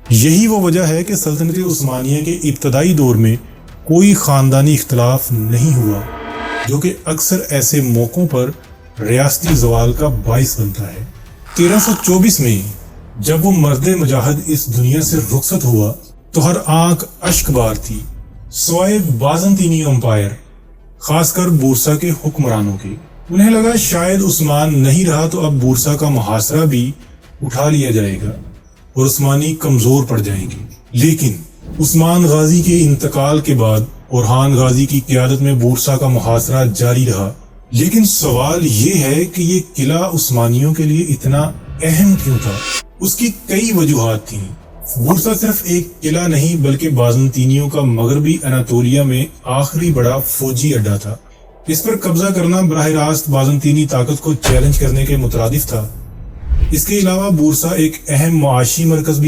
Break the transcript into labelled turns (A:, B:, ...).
A: यही वो वजह है कि सल्तनत उस्मानिया के इब्तदाई दौर में कोई ख़ानदानी इख्तलाफ नहीं हुआ, जो कि अक्सर ऐसे मौक़ों पर रियासती ज़वाल का बाइस बनता है। 1324 में जब वो मर्द मुजाहिद इस दुनिया से रुखसत हुआ तो हर आंख अश्कबार थी, सवाए बाज़ंतीनी एम्पायर, खासकर बूरसा के हुक्मरानों के। उन्हें लगा शायद उस्मान नहीं रहा तो अब बूरसा का मुहासरा भी उठा लिया जाएगा और उस्मानी कमजोर पड़ जाएंगे। लेकिन उस्मान गाजी के इंतकाल के बाद बुरहान गाजी की क़यादत में बूरसा का मुहासरा जारी रहा। लेकिन सवाल ये है कि ये किला उस्मानियों के लिए इतना अहम क्यों था? उसकी कई वजूहात थीं। बूरसा सिर्फ एक किला नहीं बल्कि बाज़ंतीनियों का मगरबी अनातोलिया में आखिरी बड़ा फौजी अड्डा था। इस पर कब्जा करना बराह रास्त बाज़ंतीनी ताकत को चैलेंज करने के मुतरादिफ था। इसके अलावा बूरसा एक अहम मुआशी मरकज भी